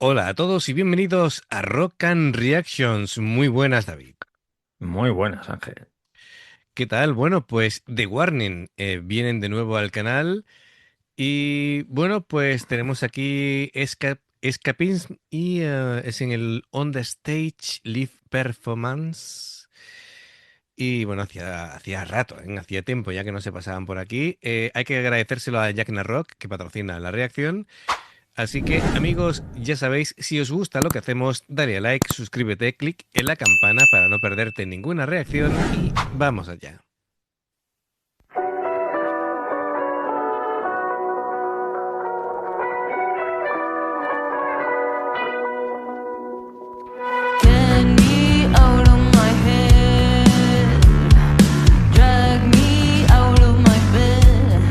Hola a todos y bienvenidos a Rock and Reactions. Muy buenas, David. Muy buenas, Ángel. ¿Qué tal? Bueno, pues The Warning vienen de nuevo al canal y bueno, pues tenemos aquí Escapism y es en el On the Stage Live Performance. Y bueno, hacía rato, hacía tiempo ya que no se pasaban por aquí. Hay que agradecérselo a Jack Rock que patrocina la reacción. Así que, amigos, ya sabéis, si os gusta lo que hacemos, dale a like, suscríbete, clic en la campana para no perderte ninguna reacción y vamos allá. Get me out of my head, drag me out of my bed,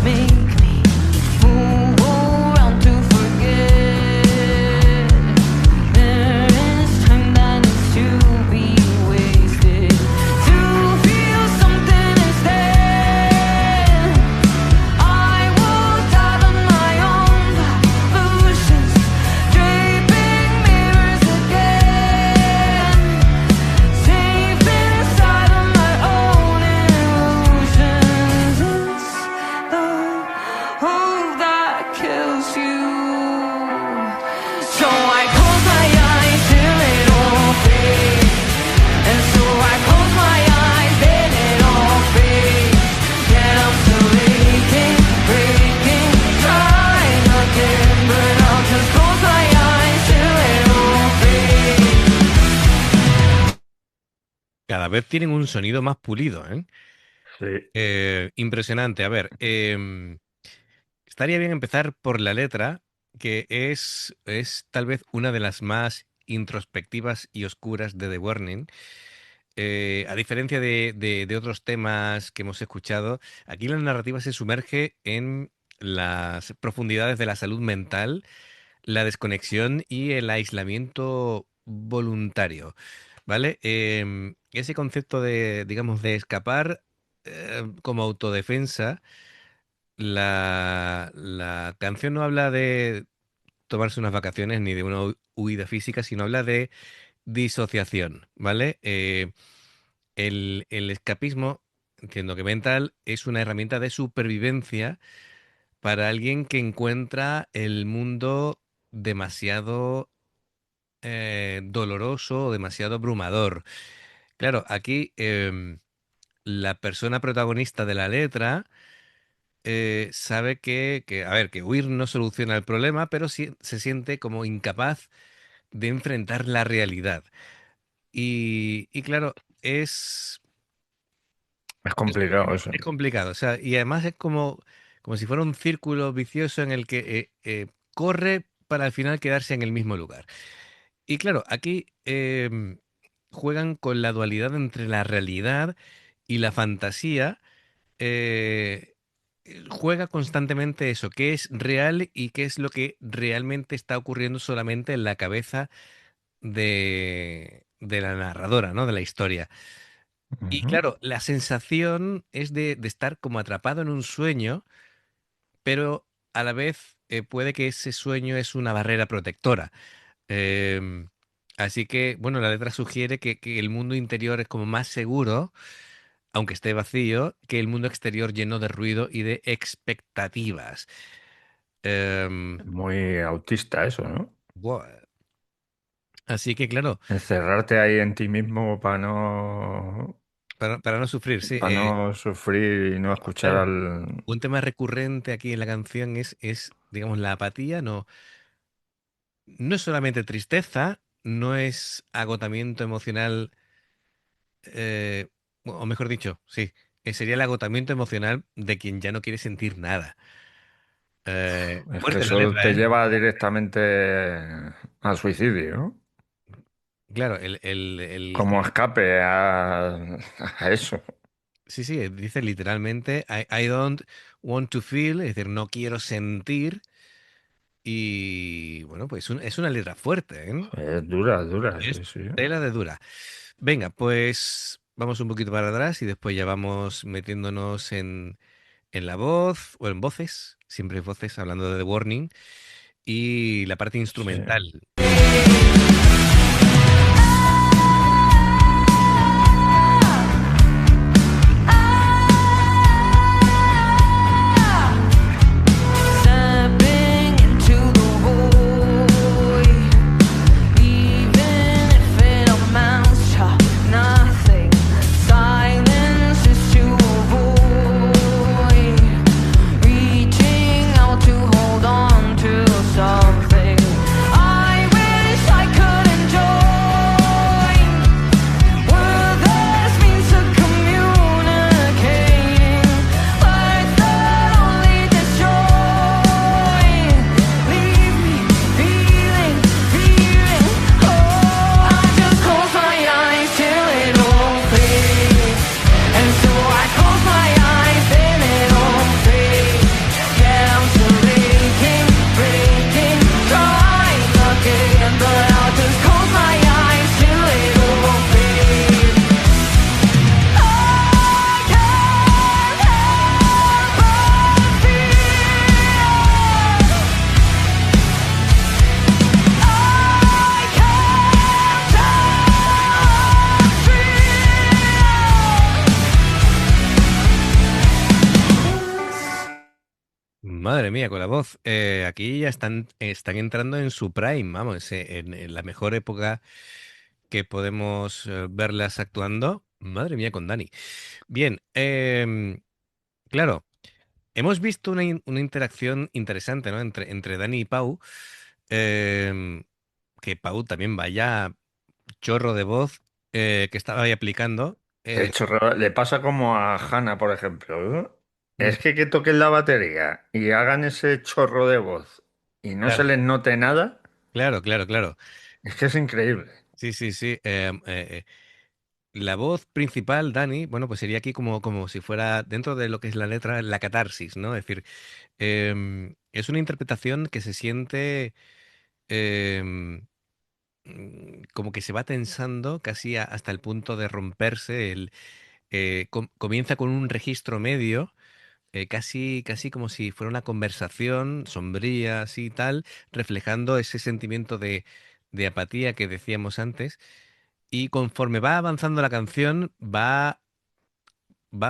make me move around to forget. There is time that needs to be wasted to feel something instead. I will dive on my own pollutions, draping mirrors again, safe inside of my own illusions. It's the hope that kills you. So I close my eyes till it all fades, and so I close my eyes, then it all fades. Yet I'm still aching, breaking, trying again, but I'll just close my eyes till it all fades. Cada vez tienen un sonido más pulido, ¿eh? Sí. Impresionante. A ver, estaría bien empezar por la letra, que es tal vez una de las más introspectivas y oscuras de The Warning. A diferencia de otros temas que hemos escuchado, aquí la narrativa se sumerge en las profundidades de la salud mental, la desconexión y el aislamiento voluntario, ¿vale? Ese concepto de, digamos, de escapar como autodefensa, la canción no habla de tomarse unas vacaciones ni de una huida física, sino habla de disociación, ¿vale? El escapismo, entiendo que mental, es una herramienta de supervivencia para alguien que encuentra el mundo demasiado doloroso o demasiado abrumador. Claro, aquí la persona protagonista de la letra sabe a ver, que huir no soluciona el problema, pero sí se siente como incapaz de enfrentar la realidad. Y claro, Es es, complicado eso. es complicado, o sea, y además es como si fuera un círculo vicioso en el que corre para al final quedarse en el mismo lugar. Y claro, aquí juegan con la dualidad entre la realidad y la fantasía. eh, Juega constantemente eso, qué es real y qué es lo que realmente está ocurriendo solamente en la cabeza de la narradora, ¿no? De la historia. Y Ujú. claro, la sensación es de estar como atrapado en un sueño, pero a la vez puede que ese sueño es una barrera protectora. Em, Así que, bueno, la letra sugiere que el mundo interior es como más seguro, aunque esté vacío, que el mundo exterior lleno de ruido y de expectativas. Em, Muy autista eso, ¿no? buah. Así que, claro, Encerrarte ahí en ti mismo para no sufrir, sí. para no sufrir y no escuchar Claro, al... un tema recurrente aquí en la canción digamos, la apatía. No es solamente tristeza, no es agotamiento emocional, eh, o mejor dicho, sí, sería el agotamiento emocional de quien ya no quiere sentir nada. Es que Fuerte la eso letra, te ¿eh? lleva directamente al suicidio, ¿no? Claro, Como escape a eso. sí, sí, dice literalmente, I don't want to feel, es decir, no quiero sentir, y bueno, pues es una letra fuerte, ¿eh? Es dura, Es sí, sí. tela de dura. Venga, pues vamos un poquito para atrás y después ya vamos metiéndonos en la voz o en voces, siempre hay voces hablando de The Warning. y la parte Sí. instrumental. Stepping into the void, even if it amounts to nothing. Silence is to avoid, reaching out to hold on to something. I wish I could enjoy. Were this means of communicating, words that only destroy. Leave me feeling, feeling. Oh, I just close my eyes till it all fades, and so I close my eyes, then it all fades. Yeah, I'm still aching, breaking, trying again, but I'll just close my eyes till it all fades. I can't help but feel. I can't help. Madre mía, con la voz. Aquí ya están entrando en su prime, vamos, en la mejor época que podemos verlas actuando. Madre mía, con Dani. Bien, claro, hemos visto una interacción interesante, ¿no? Entre Dani y Pau. em, que Pau también vaya chorro de voz que estaba ahí aplicando. De hecho, le pasa como a Hannah, por ejemplo, ¿no? Mm, Es que toquen la batería y hagan ese chorro de voz y no se claro, les note nada, claro, claro, claro. es que es increíble. Sí, sí, sí. La voz principal, Dani, bueno, pues sería aquí como si fuera dentro de lo que es la letra, la catarsis, ¿no? Es decir, es una interpretación que se siente em, como que se va tensando casi hasta el punto de romperse. Comienza con un registro medio, casi como si fuera una conversación sombría, así y tal, reflejando ese sentimiento de apatía que decíamos antes. Y conforme va avanzando la canción, va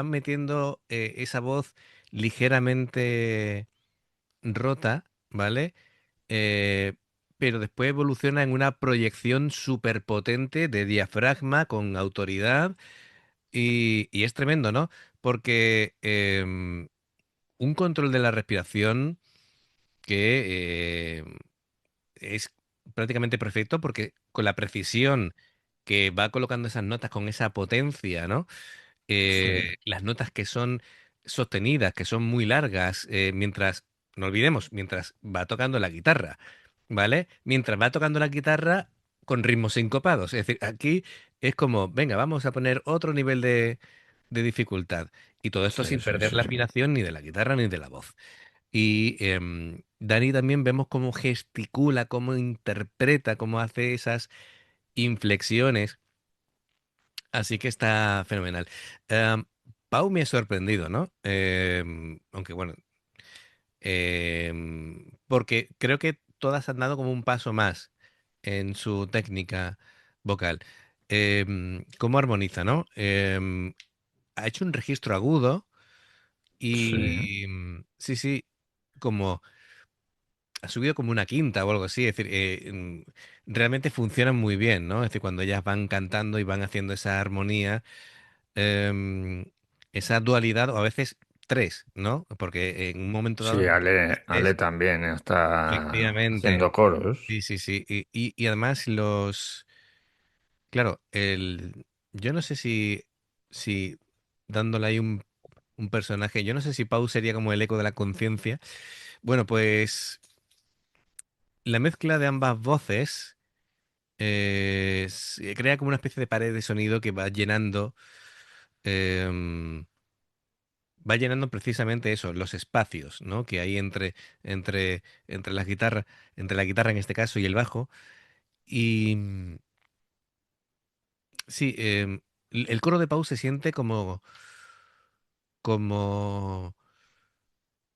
metiendo esa voz ligeramente rota, ¿vale? Eh, pero después evoluciona en una proyección súper potente de diafragma con autoridad y es tremendo, ¿no? Porque un control de la respiración que es prácticamente perfecto porque con la precisión que va colocando esas notas con esa potencia, ¿no? Sí, Las notas que son sostenidas, que son muy largas, mientras, no olvidemos, mientras va tocando la guitarra, ¿vale? Mientras va tocando la guitarra con ritmos sincopados. Es decir, aquí es como, venga, vamos a poner otro nivel de dificultad. Y todo esto sí, sin sí, perder sí. la afinación ni de la guitarra ni de la voz. Y Dani también vemos cómo gesticula, cómo interpreta, cómo hace esas inflexiones. Así que está fenomenal. Em, Pau me ha sorprendido, ¿no? Aunque bueno, porque creo que todas han dado como un paso más en su técnica vocal. Cómo armoniza, ¿no? Ha hecho un registro agudo Sí, y sí, sí, como ha subido como una quinta o algo así. Es decir, realmente funcionan muy bien, ¿no? Es decir, cuando ellas van cantando y van haciendo esa armonía, em, esa dualidad, o a veces tres, ¿no? Porque en un momento dado sí, Ale, Ale es también está efectivamente. haciendo coros. Sí, sí, sí. Y además claro, yo no sé si dándole ahí un personaje, yo no sé si Pau sería como el eco de la conciencia. Bueno, pues la mezcla de ambas voces crea como una especie de pared de sonido que em, va llenando precisamente eso, los espacios, ¿no? Que hay entre las guitarras, entre la guitarra en este caso y el bajo. Y sí, el coro de Pau se siente como,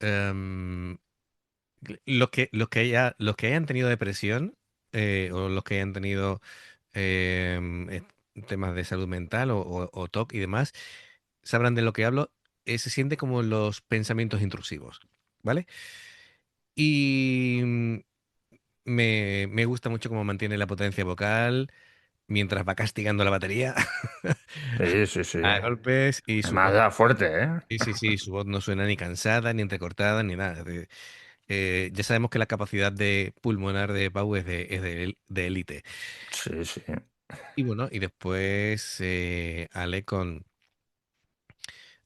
em, Los que hayan tenido depresión o los que hayan tenido temas de salud mental o TOC y demás, sabrán de lo que hablo. Se siente como los pensamientos intrusivos, ¿vale? Y me gusta mucho cómo mantiene la potencia vocal mientras va castigando la batería Sí, sí, sí. a golpes y su Además voz. da fuerte, ¿eh? Sí, sí, sí, su voz no suena ni cansada, ni entrecortada, ni nada. Ya sabemos que la capacidad de pulmonar de Pau es de élite. Sí, sí. Y bueno, y después Ale con...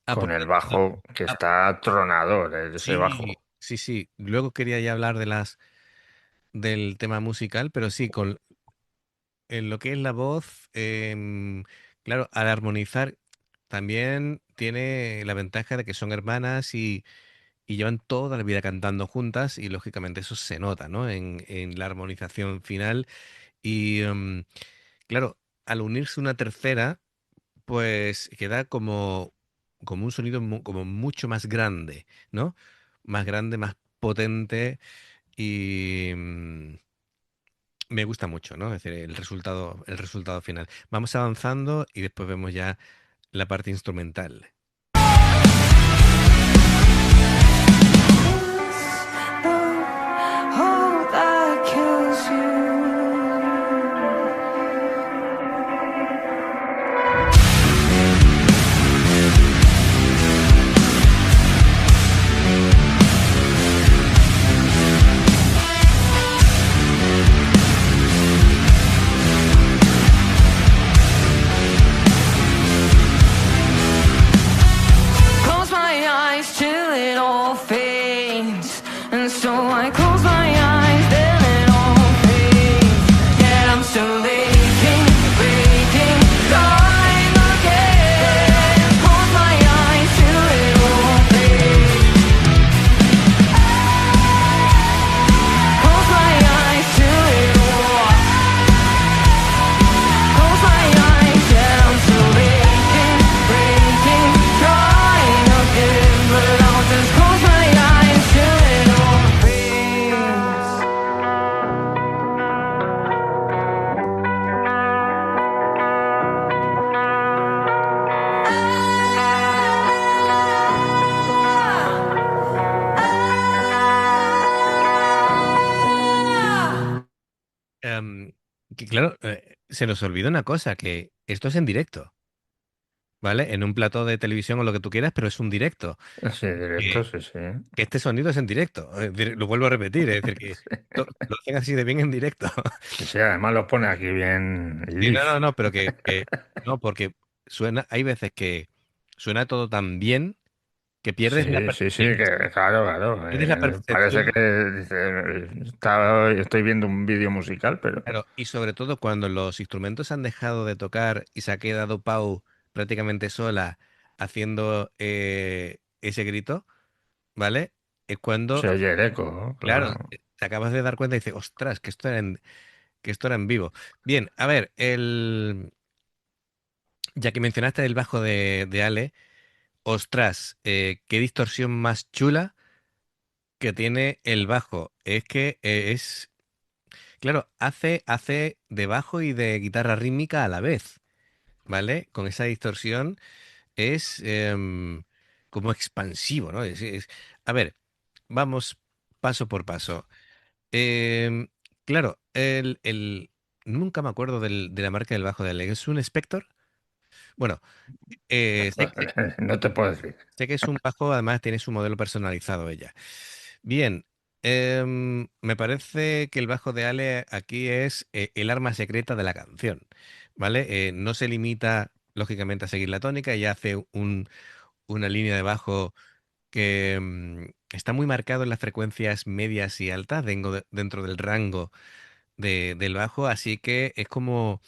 Ah, por Con el cierto, bajo que ah, está tronador, ese sí, bajo. sí, sí. Luego quería ya hablar del tema musical, pero sí, en lo que es la voz, claro, al armonizar también tiene la ventaja de que son hermanas y llevan toda la vida cantando juntas y lógicamente eso se nota, ¿no? En la armonización final. Y claro, al unirse una tercera, pues queda como un sonido como mucho más grande, ¿no? Más grande, más potente y me gusta mucho, ¿no? Es decir, el resultado final. Vamos avanzando y después vemos ya la parte instrumental. Hope that kills you. Close my eyes till it all fades. And so I close my eyes, then it all fades. Yet I'm still aching, breaking, dying again. Close my eyes till it all fades. Close my eyes till it all. Close my eyes, yet I'm still aching, breaking, trying again. But I'll just close my eyes till it all fades. Em, que claro, se nos olvida una cosa, que esto es en directo, ¿vale? En un plató de televisión o lo que tú quieras, pero es un directo. Sí, directo, Que, sí, sí. que este sonido es en directo. Es decir, lo vuelvo a repetir, es decir, que lo hacen así de bien en directo. Sí, sí, además los pone aquí bien Sí, no, no, lish. no, pero no, porque hay veces que suena todo tan bien que pierdes la Sí, sí, sí, percepción. que claro, claro. Pierdes la Parece percepción. que dice, estoy viendo un vídeo musical, pero Claro, y sobre todo cuando los instrumentos han dejado de tocar y se ha quedado Pau prácticamente sola haciendo ese grito, ¿vale? Es se cuando, oye el eco, ¿no? claro, Claro. te acabas de dar cuenta y dices, ostras, que esto era en vivo. Bien, a ver, ya que mencionaste el bajo de Ale, ostras, qué distorsión más chula que tiene el bajo. Es que claro, hace de bajo y de guitarra rítmica a la vez, ¿vale? Con esa distorsión es como expansivo, ¿no? A ver, vamos paso por paso. Em, claro, nunca me acuerdo de la marca del bajo de Ale. ¿Es un Spector? Bueno, No te puedo decir. sé que es un bajo, además tiene su modelo personalizado ella. Bien, me parece que el bajo de Ale aquí es el arma secreta de la canción, ¿vale? No se limita, lógicamente, a seguir la tónica, ella hace una línea de bajo que está muy marcado en las frecuencias medias y altas dentro del rango del bajo, así que es como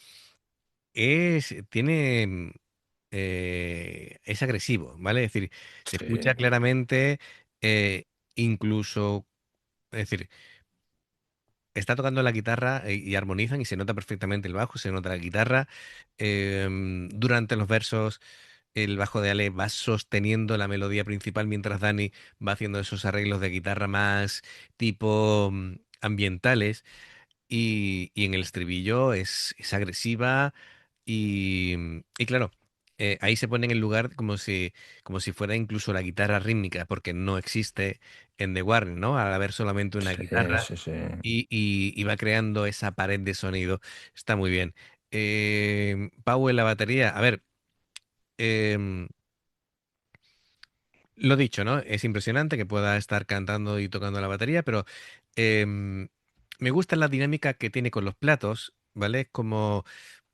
tiene, es agresivo, ¿vale? Es decir, se escucha Sí, claramente, eh, incluso, es decir, está tocando la guitarra y armonizan y se nota perfectamente el bajo, se nota la guitarra durante los versos. el bajo de Ale va sosteniendo la melodía principal mientras Dani va haciendo esos arreglos de guitarra más tipo ambientales. Y en el estribillo es agresiva y claro, ahí se pone en el lugar como si fuera incluso la guitarra rítmica, porque no existe en The Warren, ¿no? Al haber solamente una Sí, guitarra sí, sí. y va creando esa pared de sonido. Está muy bien. Pau en la batería, a ver, em, lo dicho, ¿no? Es impresionante que pueda estar cantando y tocando la batería, pero em, me gusta la dinámica que tiene con los platos, ¿vale? Como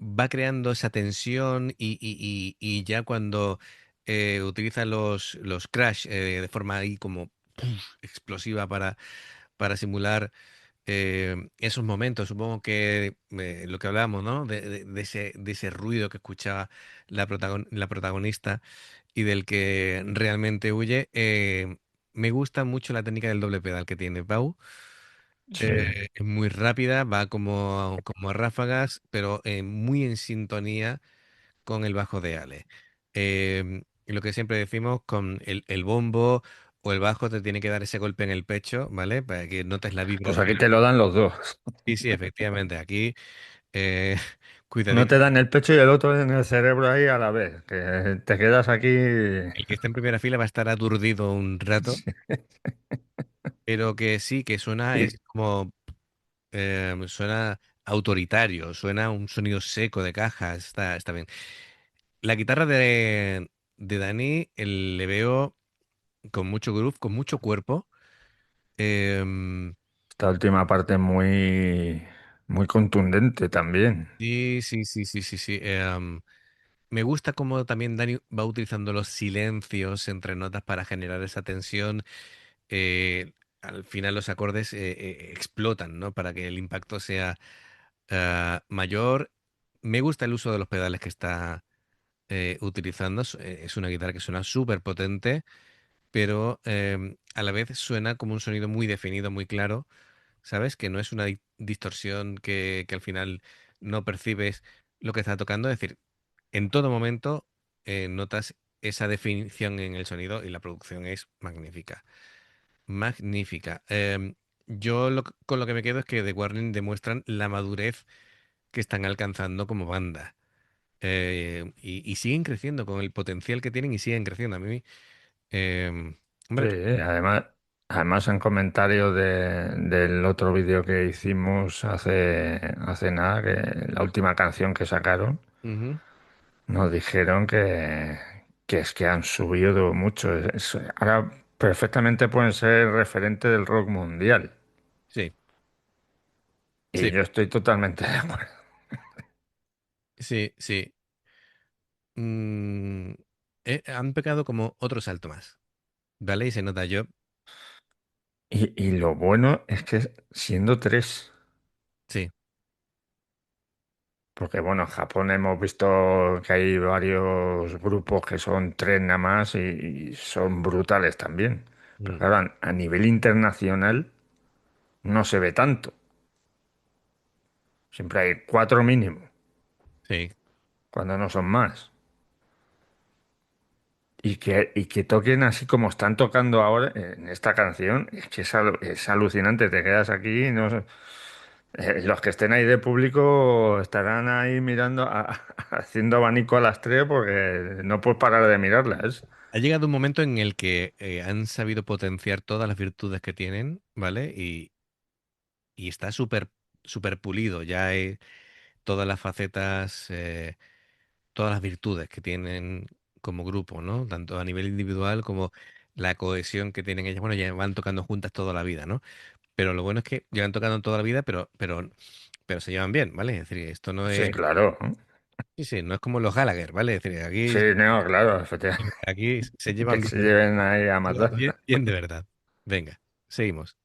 va creando esa tensión y ya cuando utiliza los crash de forma ahí como ¡puf! Explosiva para simular esos momentos, supongo que lo que hablábamos, ¿no? De ese ruido que escuchaba la protagonista y del que realmente huye. Me gusta mucho la técnica del doble pedal que tiene Pau. Sí. Es muy rápida, va como a ráfagas, pero muy en sintonía con el bajo de Ale. Y lo que siempre decimos con el bombo o el bajo te tiene que dar ese golpe en el pecho, ¿vale? Para que notes la Pues vibración. aquí te lo dan los dos. Sí, sí, efectivamente. Aquí, eh, Uno cuidadito. te da en el pecho y el otro en el cerebro ahí a la vez. Que te quedas aquí. El que esté en primera fila va a estar aturdido un rato, Sí. pero que sí, que suena, Y es como, suena autoritario, suena un sonido seco de caja, está bien. La guitarra de Dani le veo con mucho groove, con mucho cuerpo. em, esta última parte muy contundente también. sí, sí, sí, sí, sí, sí. Me gusta cómo también Dani va utilizando los silencios entre notas para generar esa tensión. Al final los acordes explotan, ¿no? Para que el impacto sea mayor. Me gusta el uso de los pedales que está utilizando. Es una guitarra que suena súper potente, pero a la vez suena como un sonido muy definido, muy claro, ¿sabes? Que no es una distorsión que al final no percibes lo que está tocando. Es decir, en todo momento notas esa definición en el sonido y la producción es magnífica. Magnífica. Yo con lo que me quedo es que The Warning demuestran la madurez que están alcanzando como banda. Y siguen creciendo con el potencial que tienen y siguen creciendo. A mí, em, Sí, hombre, además en comentarios del otro vídeo que hicimos hace nada, que la última canción que sacaron, ujú, nos dijeron que es que han subido mucho. Ahora perfectamente pueden ser referente del rock mundial. sí, Y sí, yo estoy totalmente de acuerdo. sí, sí. Mm, han pecado como otro salto más, ¿vale? Y se nota yo, Y lo bueno es que siendo tres, sí, porque bueno, en Japón hemos visto que hay varios grupos que son tres nada más y son brutales también. Pero mm, claro, a nivel internacional no se ve tanto. Siempre hay cuatro mínimo, sí. cuando no son más. Y que toquen así como están tocando ahora en esta canción, es que es alucinante. Te quedas aquí y no sé. Los que estén ahí de público estarán ahí mirando, haciendo abanico a las tres porque no puedes parar de mirarlas. Ha llegado un momento en el que han sabido potenciar todas las virtudes que tienen, ¿vale? Y está súper, súper pulido. Ya hay todas las facetas, todas las virtudes que tienen como grupo, ¿no? Tanto a nivel individual como la cohesión que tienen ellas. Bueno, ya van tocando juntas toda la vida, ¿no? Pero lo bueno es que llevan tocando toda la vida, pero se llevan bien, ¿vale? Es decir, esto no Sí, es, claro. sí, sí, no es como los Gallagher, ¿vale? Es decir, Sí, no, claro, efectivamente. aquí se Que llevan se bien, lleven ahí a matar. bien, bien de verdad. Venga, seguimos.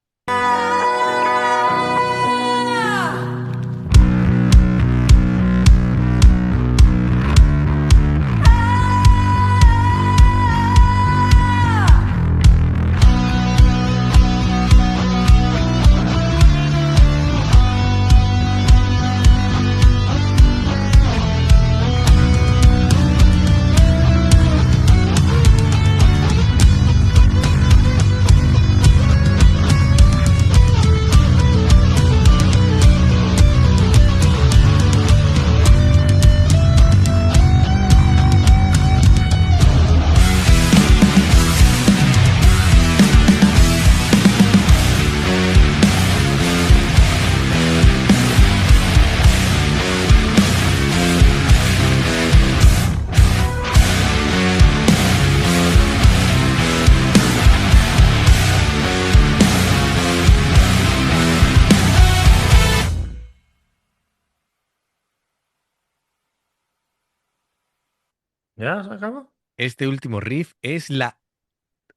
¿Ya se acabó? Este último riff es la...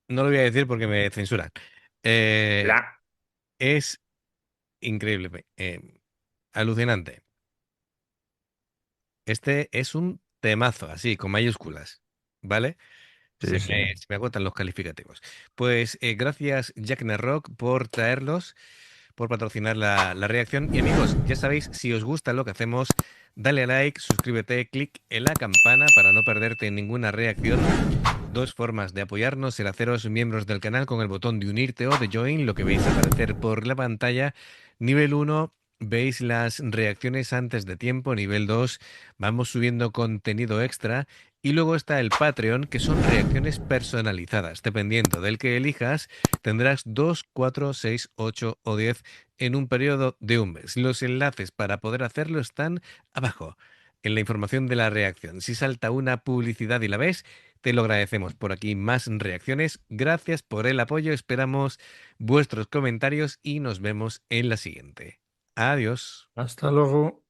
No lo voy a decir porque me censuran. Eh, La. es increíble, alucinante. Este es un temazo, así, con mayúsculas, ¿vale? Sí, sí. Se me agotan los calificativos. Pues gracias, Jack Rock, por traerlos, por patrocinar la reacción. Y amigos, ya sabéis, si os gusta lo que hacemos, dale a like, suscríbete, clic en la campana para no perderte ninguna reacción. Dos formas de apoyarnos: el haceros miembros del canal con el botón de unirte o de join, lo que veis aparecer por la pantalla. Nivel uno, veis las reacciones antes de tiempo. Nivel 2, vamos subiendo contenido extra. Y luego está el Patreon, que son reacciones personalizadas. Dependiendo del que elijas, tendrás 2, 4, 6, 8 o 10 en un periodo de un mes. Los enlaces para poder hacerlo están abajo, en la información de la reacción. Si salta una publicidad y la ves, te lo agradecemos. Por aquí más reacciones. Gracias por el apoyo. Esperamos vuestros comentarios y nos vemos en la siguiente. Adiós. Hasta luego.